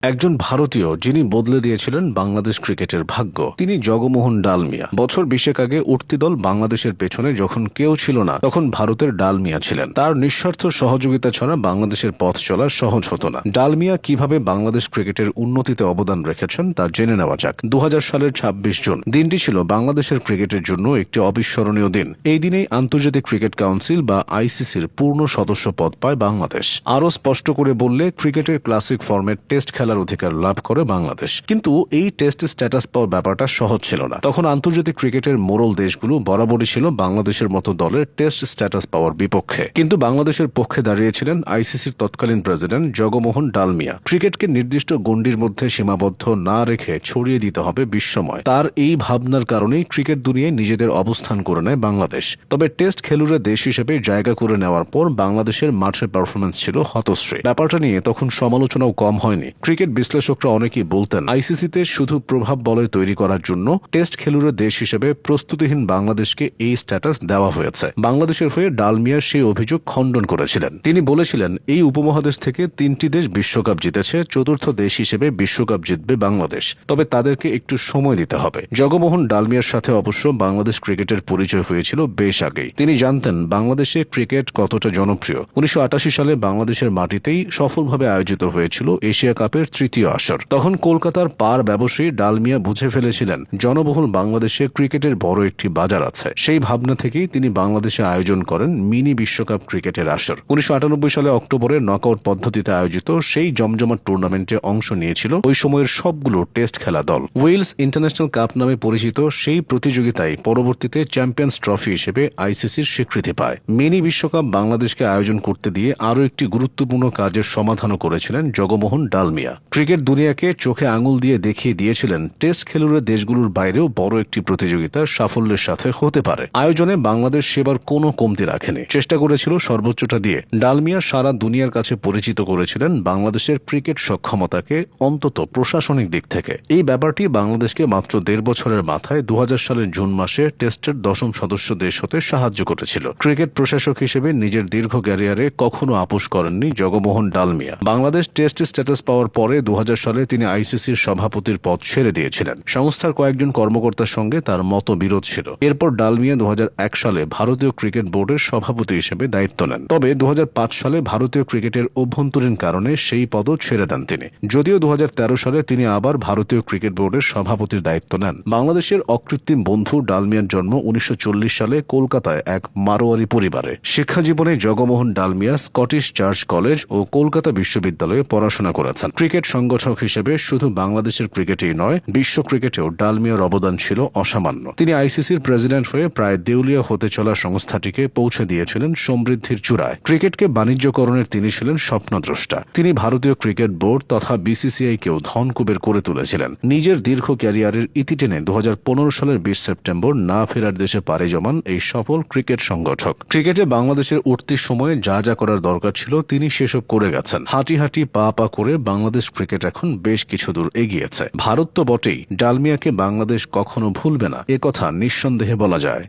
একজন ভারতীয় যিনি বদলে দিয়েছিলেন বাংলাদেশ ক্রিকেটের ভাগ্য, তিনি জগমোহন ডালমিয়া। বছর 20 আগে উঠতি দল বাংলাদেশের পেছনে যখন কেউ ছিল না, তখন ভারতের ডালমিয়া ছিলেন। তার নিঃস্বার্থ সহযোগিতা ছাড়া বাংলাদেশের পথ চলা সহজ হতো না। ডালমিয়া কিভাবে বাংলাদেশ ক্রিকেটের উন্নতিতে অবদান রেখেছেন তা জেনে নেওয়া যাক। 2000 সালের 26 জুন দিনটি ছিল বাংলাদেশের ক্রিকেটের জন্য একটি অবিস্মরণীয় দিন। এই দিনেই আন্তর্জাতিক ক্রিকেট কাউন্সিল বা আইসিসির পূর্ণ সদস্য পদ পায় বাংলাদেশ। আরও স্পষ্ট করে বললে, ক্রিকেটের ক্লাসিক ফর্মেট টেস্ট খেলার অধিকার লাভ করে বাংলাদেশ। কিন্তু এই টেস্ট স্ট্যাটাস পাওয়ার ব্যাপারটা সহজ ছিল না। তখন আন্তর্জাতিক ক্রিকেটের মোড়ল দেশগুলো বরাবরই ছিল বাংলাদেশের মতো দলের টেস্ট স্ট্যাটাস পাওয়ার বিপক্ষে। কিন্তু বাংলাদেশের পক্ষে দাঁড়িয়েছিলেন আইসিসির তৎকালীন প্রেসিডেন্ট জগমোহন ডালমিয়া। ক্রিকেটকে নির্দিষ্ট গণ্ডির মধ্যে সীমাবদ্ধ না রেখে ছড়িয়ে দিতে হবে বিশ্বময়। তার এই ভাবনার কারণেই ক্রিকেট দুনিয়ায় নিজেদের অবস্থান করে নেয় বাংলাদেশ। তবে টেস্ট খেলুড়ে দেশ হিসেবে জায়গা করে নেওয়ার পর বাংলাদেশের মাঠের পারফরমেন্স ছিল হতশ্রী। ব্যাপারটা নিয়ে তখন সমালোচনাও কম হয়নি। ক্রিকেট বিশ্লেষকরা অনেকেই বলতেন, আইসিসিতে শুধু প্রভাব বলয় তৈরি করার জন্য টেস্ট খেলুড়ে দেশ হিসেবে প্রস্তুতিহীন বাংলাদেশকে এই স্ট্যাটাস দেওয়া হয়েছে। বাংলাদেশের হয়ে ডালমিয়া সেই অভিযোগ খণ্ডন করেছিলেন। তিনি বলেছিলেন, এই উপমহাদেশ থেকে 3টি দেশ বিশ্বকাপ জিতেছে, চতুর্থ দেশ হিসেবে বিশ্বকাপ জিতবে বাংলাদেশ, তবে তাদেরকে একটু সময় দিতে হবে। জগমোহন ডালমিয়ার সাথে অবশ্য বাংলাদেশ ক্রিকেটের পরিচয় হয়েছিল বেশ আগেই। তিনি জানতেন বাংলাদেশে ক্রিকেট কতটা জনপ্রিয়। 1988 সালে বাংলাদেশের মাটিতেই সফলভাবে আয়োজিত হয়েছিল এশিয়া কাপের তৃতীয় আসর। তখন কলকাতার পার ব্যবসায়ী ডালমিয়া বুঝে ফেলেছিলেন জনবহুল বাংলাদেশে ক্রিকেটের বড় একটি বাজার আছে। সেই ভাবনা থেকেই তিনি বাংলাদেশে আয়োজন করেন মিনি বিশ্বকাপ ক্রিকেটের আসর। 1998 সালে অক্টোবরে নকআউট পদ্ধতিতে আয়োজিত সেই জমজমাট টুর্নামেন্টে অংশ নিয়েছিল ওই সময়ের সবগুলো টেস্ট খেলা দল। ওয়েলস ইন্টারন্যাশনাল কাপ নামে পরিচিত সেই প্রতিযোগিতায় পরবর্তীতে চ্যাম্পিয়ন্স ট্রফি হিসেবে আইসিসির স্বীকৃতি পায়। মিনি বিশ্বকাপ বাংলাদেশকে আয়োজন করতে দিয়ে আরও একটি গুরুত্বপূর্ণ কাজের সমাধানও করেছিলেন জগমোহন ডালমিয়া। ক্রিকেট দুনিয়াকে চোখে আঙুল দিয়ে দেখিয়ে দিয়েছিলেন টেস্ট খেলুড়ে দেশগুলোর বাইরেও বড় একটি প্রতিযোগিতা সাফল্যের সাথে হতে পারে। আয়োজনে বাংলাদেশ সেবার কোনো কমতি রাখেনি, চেষ্টা করেছিল সর্বোচ্চটা দিয়ে। ডালমিয়া সারা দুনিয়ার কাছে পরিচিত করেছিলেন বাংলাদেশের ক্রিকেট সক্ষমতাকে, অন্তত প্রশাসনিক দিক থেকে। এই ব্যাপারটি বাংলাদেশকে মাত্র 1.5 বছরের মাথায় 2000 সালের জুন মাসে টেস্টের 10ম সদস্য দেশ হতে সাহায্য করেছিল। ক্রিকেট প্রশাসক হিসেবে নিজের দীর্ঘ ক্যারিয়ারে কখনো আপোষ করেননি জগমোহন ডালমিয়া। বাংলাদেশ টেস্ট স্ট্যাটাস পাওয়ার পরে 2000 সালে তিনি আইসিসির সভাপতির পদ ছেড়ে দিয়েছিলেন। সংস্থার কয়েকজন কর্মকর্তার সঙ্গে তার মতবিরোধ ছিল। এরপর ডালমিয়া 2001 সালে ভারতীয় ক্রিকেট বোর্ডের সভাপতি হিসেবে দায়িত্ব নেন। তবে 2005 সালে ভারতীয় ক্রিকেটের অভ্যন্তরীণ কারণে সেই পদও ছেড়ে দেন তিনি। যদিও 2013 সালে তিনি আবার ভারতীয় ক্রিকেট বোর্ডের সভাপতির দায়িত্ব নেন। বাংলাদেশের অকৃত্রিম বন্ধু ডালমিয়ার জন্ম 1940 সালে কলকাতায় এক মারোয়ারি পরিবারে। শিক্ষাজীবনে Jagmohan Dalmiya Scottish Church College ও কলকাতা বিশ্ববিদ্যালয়ে পড়াশোনা করেছেন। ক্রিকেট সংগঠক হিসেবে শুধু বাংলাদেশের ক্রিকেটেই নয়, বিশ্ব ক্রিকেটেও ডালমিয়ার অবদান ছিল অসামান্য। তিনি আইসিসির প্রেসিডেন্ট হয়ে প্রায় দেউলিয়া হতে চলা সংস্থাটিকে পৌঁছে দিয়েছিলেন সমৃদ্ধির চূড়ায়। ক্রিকেটকে বাণিজ্যকরণের তিনি ছিলেন স্বপ্নদ্রষ্টা। তিনি ভারতীয় ক্রিকেট বোর্ড তথা বিসিসিআইকেও ধনকুবের করে তুলেছিলেন। নিজের দীর্ঘ ক্যারিয়ারের ইতি টেনে 2015 সালের 20 সেপ্টেম্বর না ফেরার দেশে পাড়ি জমান এই সফল ক্রিকেট সংগঠক। ক্রিকেটে বাংলাদেশের উঠতি সময়ে যা যা করার দরকার ছিল তিনি সেসব করে গেছেন। হাঁটি হাঁটি পা পা করে বাংলাদেশ ক্রিকেট এখন বেশ কিছু দূর এগিয়েছে। ভারত তো বটেই, ডালমিয়াকে বাংলাদেশ কখনো ভুলবে না, এ কথা নিঃসন্দেহে বলা যায়।